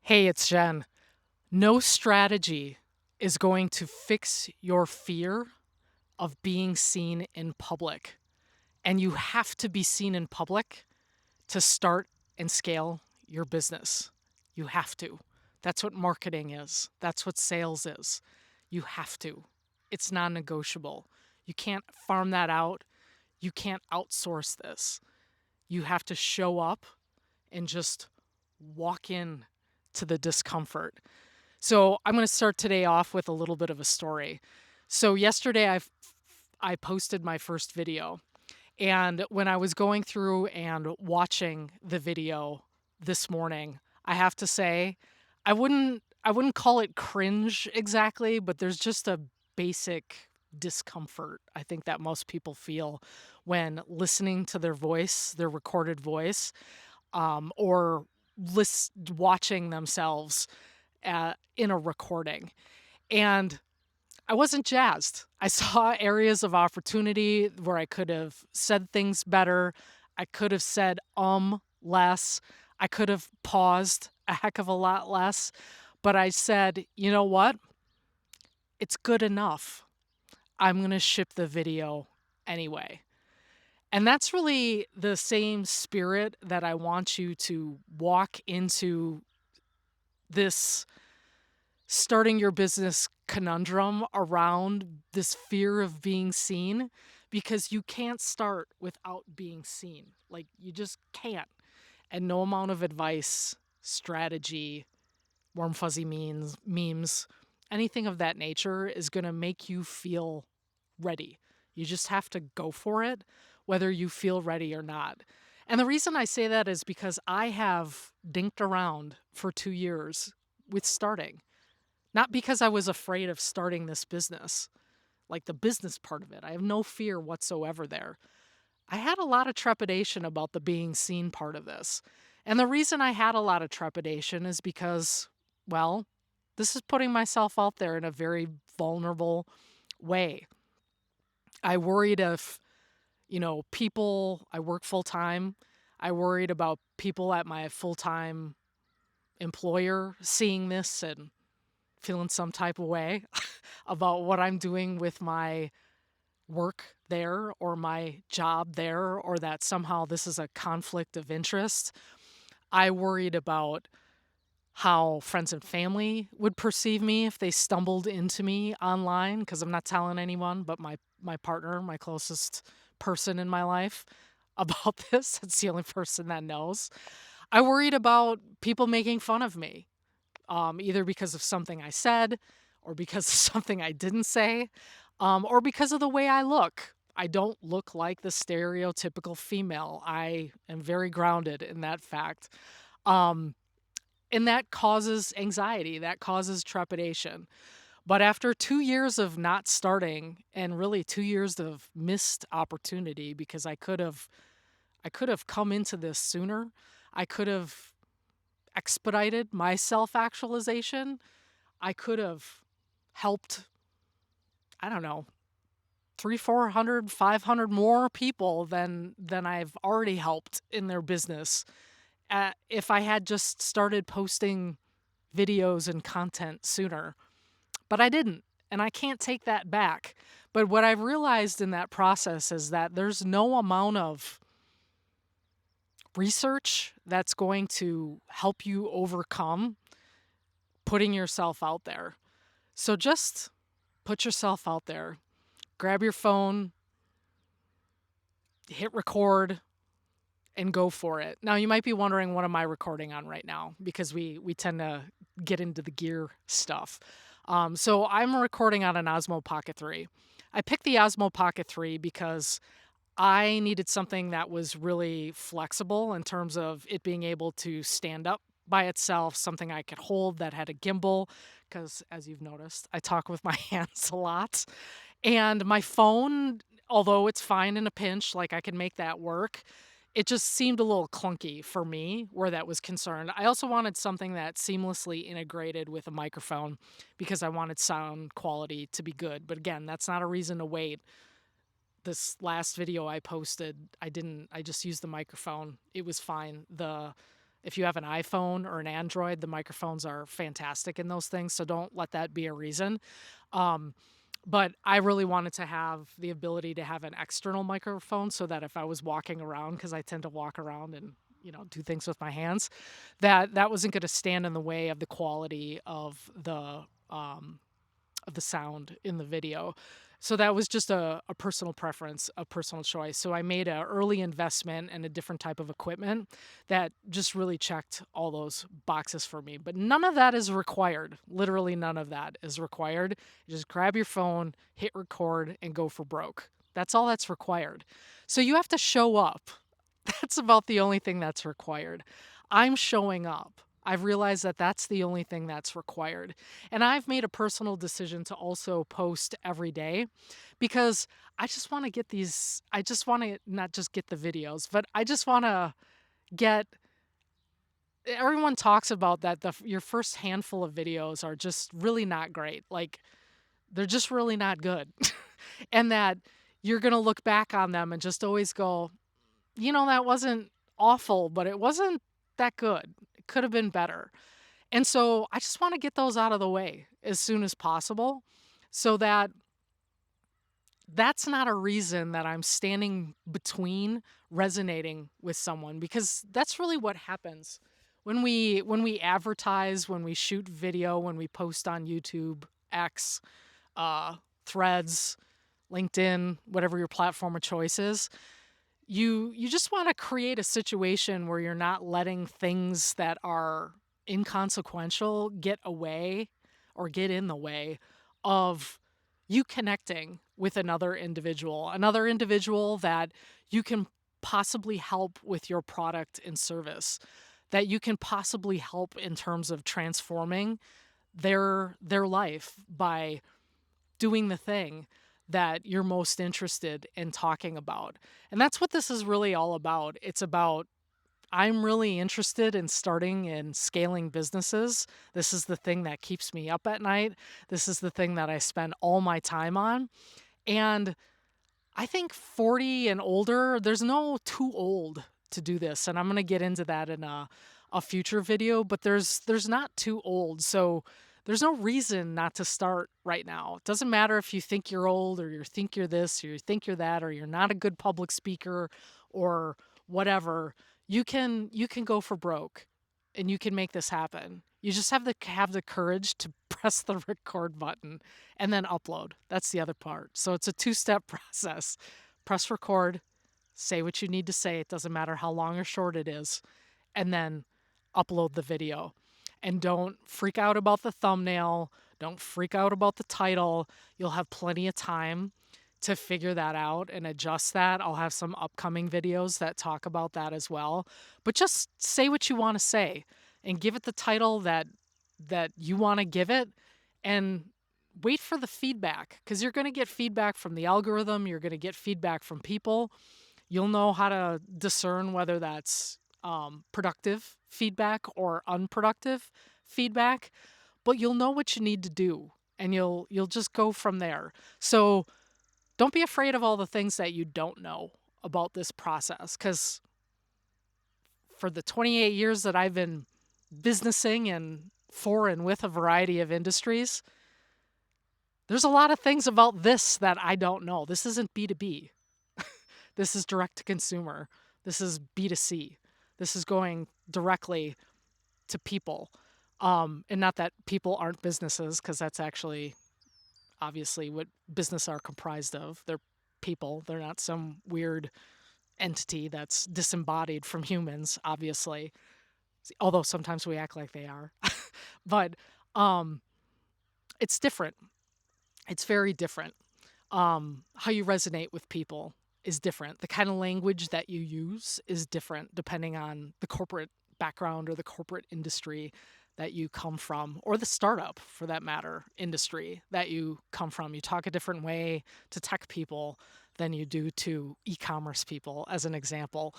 Hey, it's Jen. No strategy is going to fix your fear of being seen in public. And you have to be seen in public to start and scale your business. You have to. That's what marketing is, that's what sales is. You have to. It's non negotiable. You can't farm that out. You can't outsource this. You have to show up and just walk in to the discomfort. So I'm going to start today off with a little bit of a story. So yesterday I posted my first video, and when I was going through and watching the video this morning, I have to say I wouldn't call it cringe exactly, but there's just a basic discomfort I think that most people feel when listening to their voice, their recorded voice, or watching themselves in a recording. And I wasn't jazzed. I saw areas of opportunity where I could have said things better. I could have said less. I could have paused a heck of a lot less. But I said, you know what? It's good enough. I'm going to ship the video anyway. And that's really the same spirit that I want you to walk into this starting your business conundrum around this fear of being seen, because you can't start without being seen. Like, you just can't. And no amount of advice, strategy, warm fuzzy memes, anything of that nature is going to make you feel ready. You just have to go for it, whether you feel ready or not. And the reason I say that is because I have dinked around for 2 years with starting. Not because I was afraid of starting this business, like the business part of it. I have no fear whatsoever there. I had a lot of trepidation about the being seen part of this. And the reason I had a lot of trepidation is because, well, this is putting myself out there in a very vulnerable way. I worried if, I work full time. I worried about people at my full time employer seeing this and feeling some type of way about what I'm doing with my work there or my job there, or that somehow this is a conflict of interest. I worried about how friends and family would perceive me if they stumbled into me online, because I'm not telling anyone but my partner, my closest person in my life, about this. It's the only person that knows. I worried about people making fun of me, either because of something I said, or because of something I didn't say, or because of the way I look. I don't look like the stereotypical female. I am very grounded in that fact. Um, and that causes anxiety, that causes trepidation. But after 2 years of not starting, and really 2 years of missed opportunity, because I could have come into this sooner. I could have expedited my self actualization. I could have helped, I don't know, 300, 400, 500 more people than I've already helped in their business, if I had just started posting videos and content sooner. But I didn't, and I can't take that back. But what I've realized in that process is that there's no amount of research that's going to help you overcome putting yourself out there. So just put yourself out there. Grab your phone, hit record, and go for it. Now, you might be wondering, what am I recording on right now? Because we tend to get into the gear stuff. So I'm recording on an Osmo Pocket 3. I picked the Osmo Pocket 3 because I needed something that was really flexible in terms of it being able to stand up by itself, something I could hold that had a gimbal, because as you've noticed, I talk with my hands a lot. And my phone, although it's fine in a pinch, like I can make that work, it just seemed a little clunky for me where that was concerned. I also wanted something that seamlessly integrated with a microphone because I wanted sound quality to be good. But again, that's not a reason to wait. This last video I posted, I just used the microphone. It was fine. The If you have an iPhone or an Android, the microphones are fantastic in those things, so don't let that be a reason. Um, but I really wanted to have the ability to have an external microphone so that if I was walking around, because I tend to walk around and do things with my hands, that wasn't going to stand in the way of the quality um, of the sound in the video. So that was just a personal preference, a personal choice. So I made an early investment in a different type of equipment that just really checked all those boxes for me. But none of that is required. Literally none of that is required. You just grab your phone, hit record, and go for broke. That's all that's required. So you have to show up. That's about the only thing that's required. I'm showing up. I've realized that that's the only thing that's required. And I've made a personal decision to also post every day because I just want to get these, I just want to not just get the videos, but I just want to get, everyone talks about that your first handful of videos are just really not great. Like they're just really not good. And that you're going to look back on them and just always go, that wasn't awful, but it wasn't that good. It could have been better. And so I just want to get those out of the way as soon as possible so that that's not a reason that I'm standing between resonating with someone, because that's really what happens when we advertise, when we shoot video, when we post on YouTube, X, Threads, LinkedIn, whatever your platform of choice is. You just want to create a situation where you're not letting things that are inconsequential get away or get in the way of you connecting with another individual that you can possibly help with your product and service, that you can possibly help in terms of transforming their life by doing the thing that you're most interested in talking about. And that's what this is really all about. It's about, I'm really interested in starting and scaling businesses. This is the thing that keeps me up at night. This is the thing that I spend all my time on. And I think 40 and older, there's no too old to do this. And I'm going to get into that in a future video, but there's not too old. So there's no reason not to start right now. It doesn't matter if you think you're old or you think you're this or you think you're that or you're not a good public speaker or whatever. You can go for broke and you can make this happen. You just have the courage to press the record button and then upload. That's the other part. So it's a two-step process. Press record, say what you need to say. It doesn't matter how long or short it is, and then upload the video. And don't freak out about the thumbnail. Don't freak out about the title. You'll have plenty of time to figure that out and adjust that. I'll have some upcoming videos that talk about that as well. But just say what you want to say and give it the title that you want to give it, and wait for the feedback, because you're going to get feedback from the algorithm, you're going to get feedback from people. You'll know how to discern whether that's productive feedback or unproductive feedback, but you'll know what you need to do and you'll just go from there. So don't be afraid of all the things that you don't know about this process, because for the 28 years that I've been businessing and for and with a variety of industries, there's a lot of things about this that I don't know. This isn't B2B. This is direct to consumer. This is B2C. This is going directly to people. And not that people aren't businesses, because that's actually obviously what business are comprised of. They're people. They're not some weird entity that's disembodied from humans, obviously. Although sometimes we act like they are. But it's different. It's very different. How you resonate with people is different. The kind of language that you use is different depending on the corporate background or the corporate industry that you come from, or the startup, for that matter, industry that you come from. You talk a different way to tech people than you do to e-commerce people, as an example.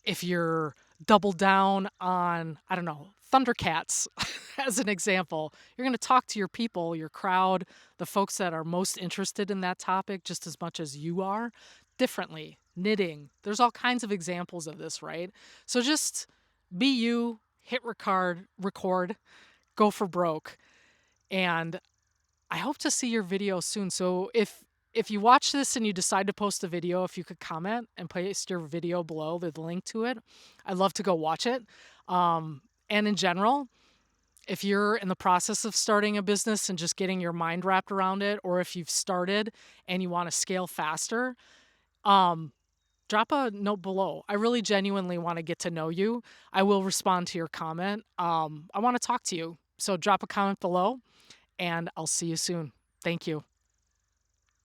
If you're double down on, I don't know, Thundercats, as an example, you're going to talk to your people, your crowd, the folks that are most interested in that topic just as much as you are, differently. Knitting. There's all kinds of examples of this, right? So just be you, hit record, go for broke. And I hope to see your video soon. So if you watch this and you decide to post a video, if you could comment and paste your video below with the link to it, I'd love to go watch it. And in general, if you're in the process of starting a business and just getting your mind wrapped around it, or if you've started and you want to scale faster, um, drop a note below. I really genuinely want to get to know you. I will respond to your comment. I want to talk to you. So drop a comment below and I'll see you soon. Thank you.